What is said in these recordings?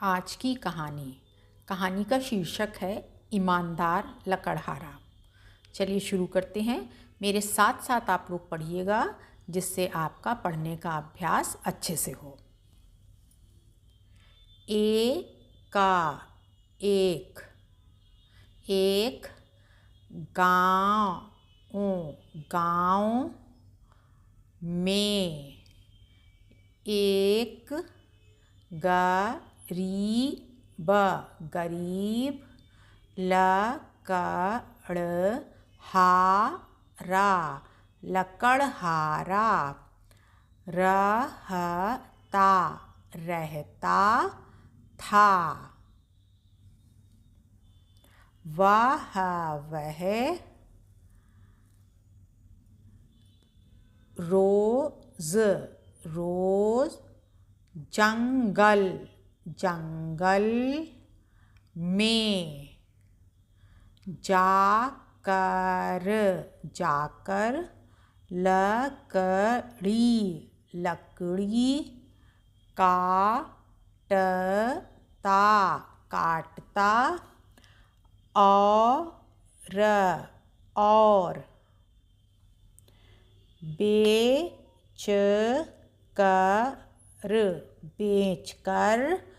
आज की कहानी का शीर्षक है ईमानदार लकड़हारा। चलिए शुरू करते हैं। मेरे साथ साथ आप लोग पढ़िएगा जिससे आपका पढ़ने का अभ्यास अच्छे से हो। का एक एक गाँव में एक गरीब लकड़हारा रहता था। वह रोज जंगल में जाकर लकड़ी काटता और बेचकर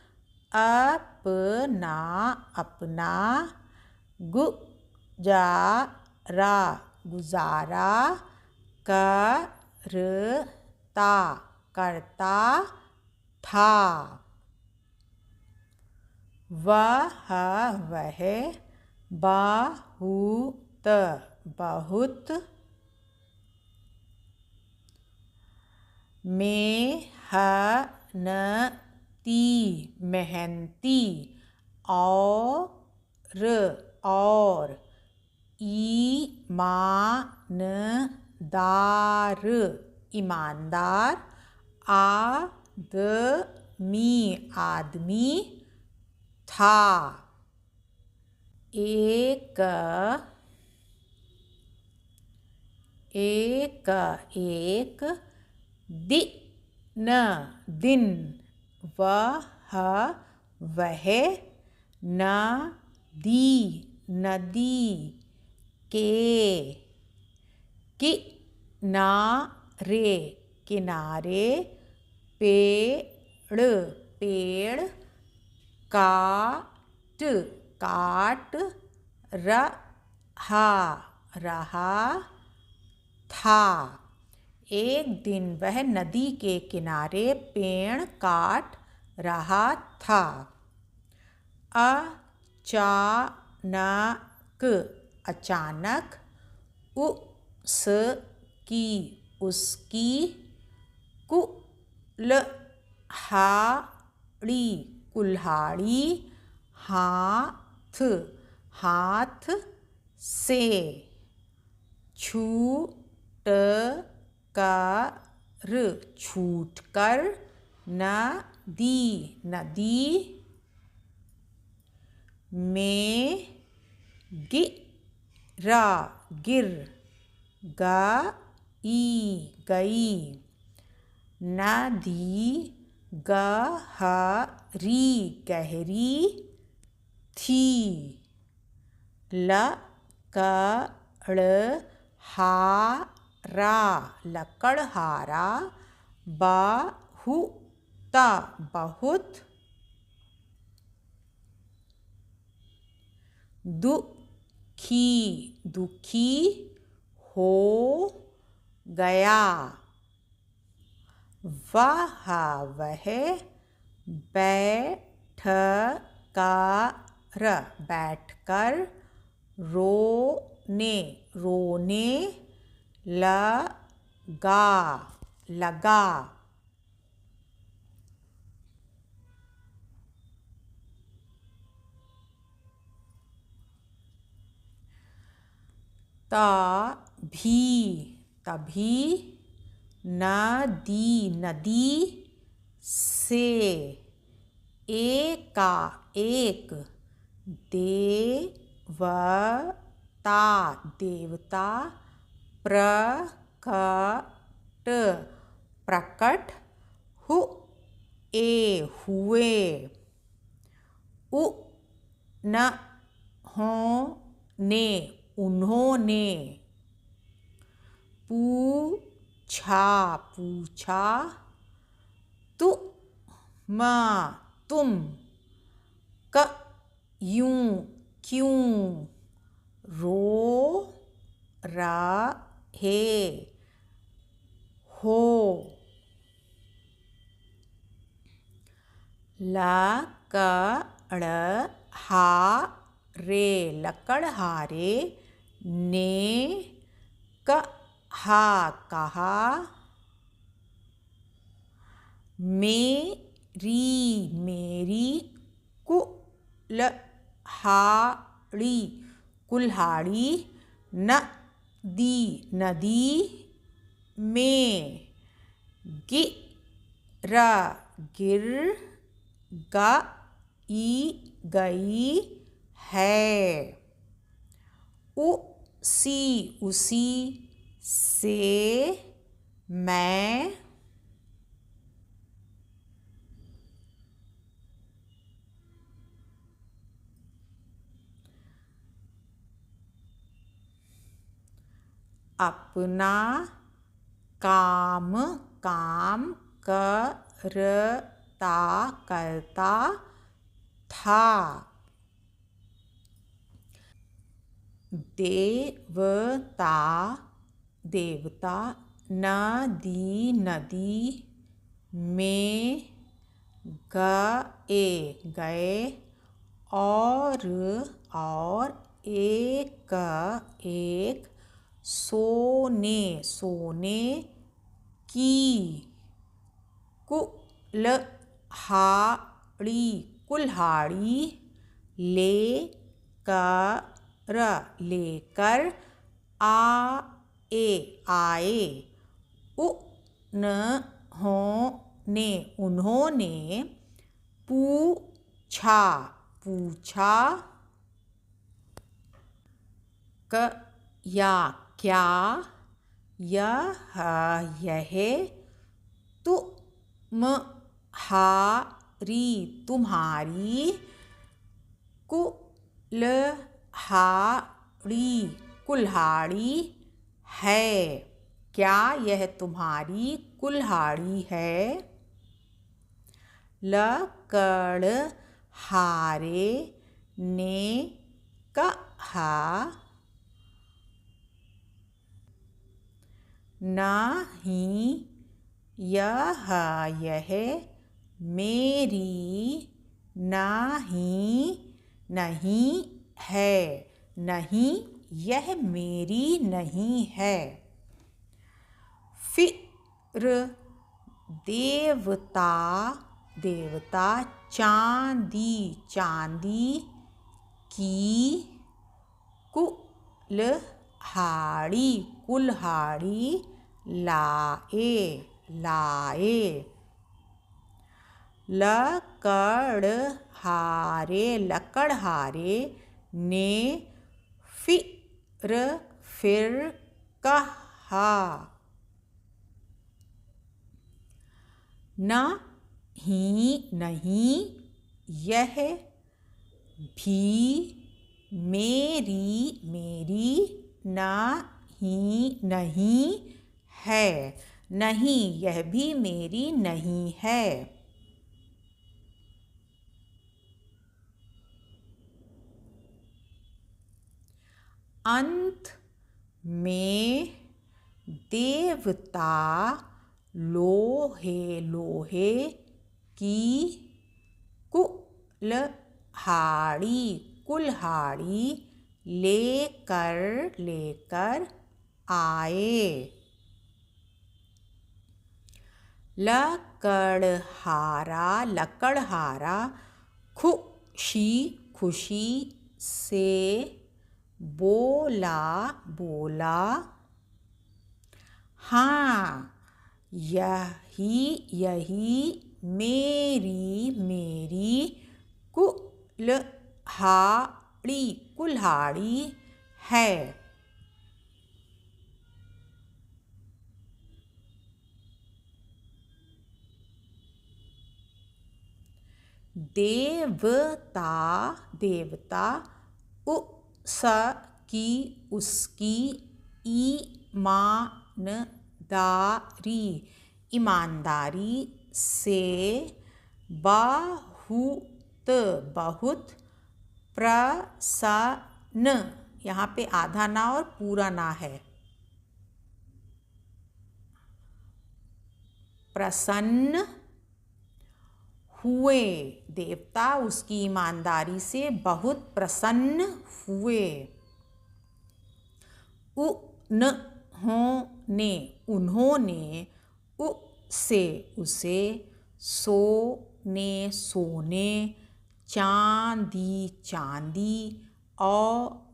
अपना गुजारा करता था। वह बहुत मेहनती और ईमानदार आदमी था। एक दिन वह नदी के किनारे पेड़ काट रहा था। एक दिन वह नदी के किनारे पेड़ काट रहा था। अचानक उसकी कुल्हाड़ी हाथ से छूटकर नदी में गिर गई। नदी गहरी थी। लकड़हारा बहुत दुखी हो गया। वह बैठकर रोने लगा। तभी नदी से एक देवता प्रकट हुए। उ न हो ने उन्होंने, पूछा पूछा, तु म तुम, क यूं क्यों, रो रहे हो, लकड़हारे लकड़हारे ने कहा कहा, मेरी मेरी कुल्हाड़ी कुल्हाड़ी नदी नदी में गिर गिर गई है, उसी उसी से मैं अपना काम काम करता करता था। देवता देवता नदी नदी में गए गए, और एक एक सोने सोने की कुल्हाड़ी लेकर आए। उन्होंने पूछा पूछा, क्या यह तुम्हारी कुल्हाड़ी है? क्या यह तुम्हारी कुल्हाड़ी है? लकड़हारे ने कहा, नहीं, यह मेरी नहीं है, नहीं, यह मेरी नहीं है। फिर देवता चांदी की कुल्हाड़ी लाए। लकड़हारे ने फिर कहा, नहीं, यह भी मेरी नहीं है, नहीं, यह भी मेरी नहीं है। अंत में देवता लोहे की कुल्हाड़ी लेकर आए। लकड़हारा खुशी से बोला, हाँ, यही मेरी कुल्हाड़ी है। देवता देवता, उसकी उसकी, ईमानदारी ईमानदारी से, बहुत बहुत, प्रसन्न, यहाँ पे आधा ना और पूरा ना है, प्रसन्न हुए, देवता उसकी ईमानदारी से बहुत प्रसन्न हुए। उन्होंने उसे उसे, सोने सोने, चांदी चांदी, और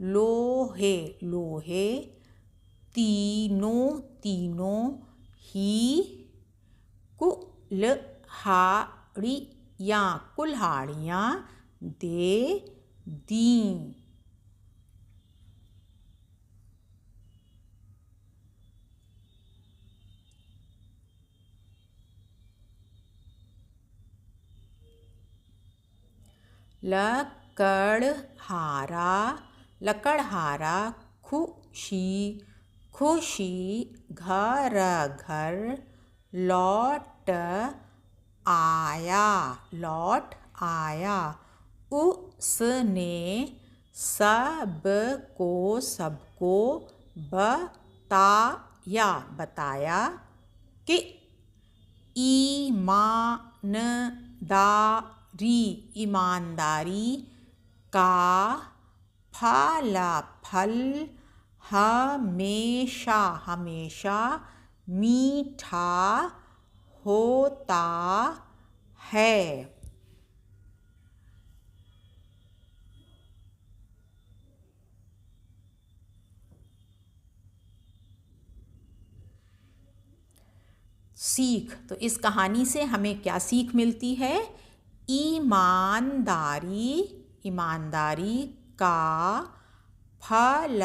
लोहे लोहे, तीनों तीनों ही, कुल्हाड़ियाँ दे दीं। लकड़हारा खुशी खुशी, घर घर, लौट आया, उसने सबको बताया कि ईमानदारी का फल हमेशा हमेशा मीठा होता है। सीख, तो इस कहानी से हमें क्या सीख मिलती है? ईमानदारी का फल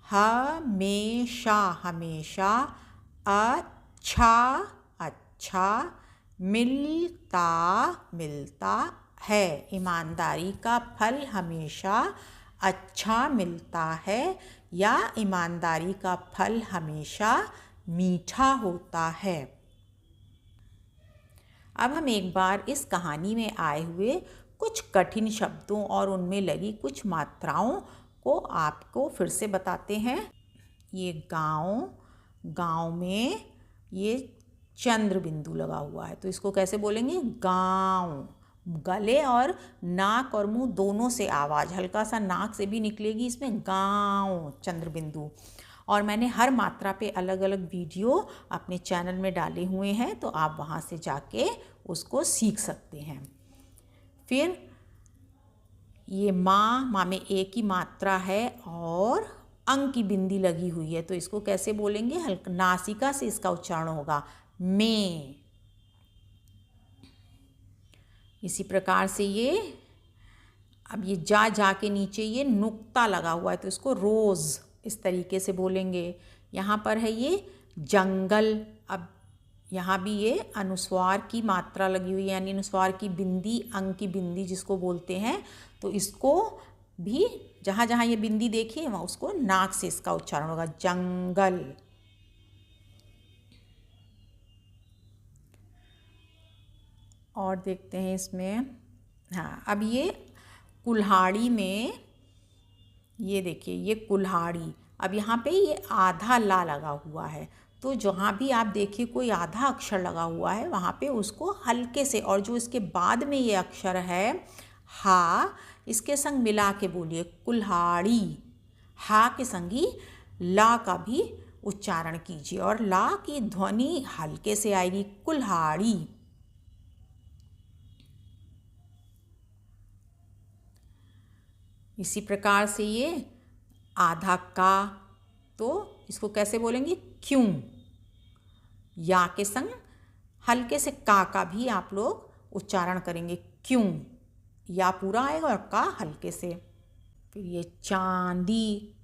हमेशा हमेशा अच्छा मिलता है। ईमानदारी का फल हमेशा अच्छा मिलता है, या ईमानदारी का फल हमेशा मीठा होता है। अब हम एक बार इस कहानी में आए हुए कुछ कठिन शब्दों और उनमें लगी कुछ मात्राओं को आपको फिर से बताते हैं। ये गांव में ये चंद्र बिंदु लगा हुआ है, तो इसको कैसे बोलेंगे? गांव। गले और नाक और मुंह दोनों से आवाज़ हल्का सा नाक से भी निकलेगी इसमें, गांव, चंद्र बिंदु। और मैंने हर मात्रा पे अलग अलग वीडियो अपने चैनल में डाले हुए हैं, तो आप वहाँ से जाके उसको सीख सकते हैं। फिर ये माँ में एक ही मात्रा है और अंग की बिंदी लगी हुई है, तो इसको कैसे बोलेंगे? हल्का नासिका से इसका उच्चारण होगा, में। इसी प्रकार से ये अब ये जा के नीचे ये नुक्ता लगा हुआ है, तो इसको रोज़ इस तरीके से बोलेंगे। यहाँ पर है ये जंगल, अब यहाँ भी ये अनुस्वार की मात्रा लगी हुई है, यानी अनुस्वार की बिंदी, अंग की बिंदी जिसको बोलते हैं, तो इसको भी जहाँ जहाँ ये बिंदी देखिए वहाँ उसको नाक से इसका उच्चारण होगा, जंगल। और देखते हैं इसमें, हाँ, अब ये कुल्हाड़ी में ये देखिए, ये कुल्हाड़ी, अब यहाँ पे ये आधा ला लगा हुआ है, तो जहाँ भी आप देखिए कोई आधा अक्षर लगा हुआ है वहाँ पे उसको हल्के से, और जो इसके बाद में ये अक्षर है हा, इसके संग मिला के बोलिए, कुल्हाड़ी। हा के संग ही ला का भी उच्चारण कीजिए, और ला की ध्वनि हल्के से आएगी, कुल्हाड़ी। इसी प्रकार से ये आधा का, तो इसको कैसे बोलेंगे? क्यों। या के संग हल्के से का भी आप लोग उच्चारण करेंगे, क्यों। या पूरा आएगा और का हल्के से। फिर ये चांदी,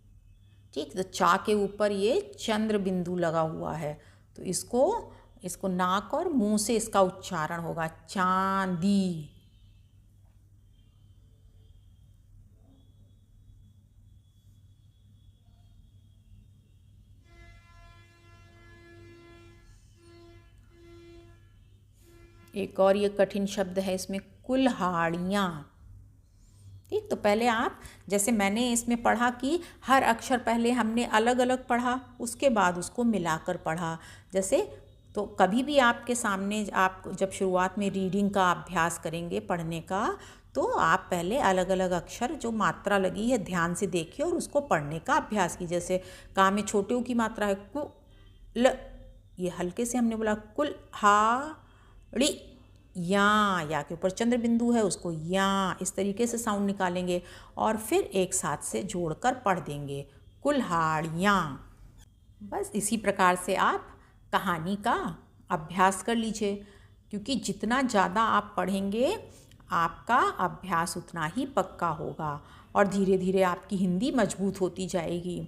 ठीक, तो चा के ऊपर ये चंद्र बिंदु लगा हुआ है, तो इसको इसको नाक और मुंह से इसका उच्चारण होगा, चांदी। एक और ये कठिन शब्द है इसमें, कुल्हाड़ियाँ। ठीक, तो पहले आप, जैसे मैंने इसमें पढ़ा कि हर अक्षर पहले हमने अलग अलग पढ़ा, उसके बाद उसको मिलाकर पढ़ा। जैसे तो कभी भी आपके सामने आप जब शुरुआत में रीडिंग का अभ्यास करेंगे, पढ़ने का, तो आप पहले अलग अलग अक्षर जो मात्रा लगी है ध्यान से देखिए और उसको पढ़ने का अभ्यास कीजिए। जैसे का में छोटे ऊ की मात्रा है कु ल, ये हल्के से हमने बोला कुल हा ड़ी, या के ऊपर चंद्र बिंदु है उसको या, इस तरीके से साउंड निकालेंगे और फिर एक साथ से जोड़कर पढ़ देंगे, कुल्हाड़ियाँ। बस इसी प्रकार से आप कहानी का अभ्यास कर लीजिए, क्योंकि जितना ज़्यादा आप पढ़ेंगे आपका अभ्यास उतना ही पक्का होगा और धीरे धीरे आपकी हिंदी मजबूत होती जाएगी।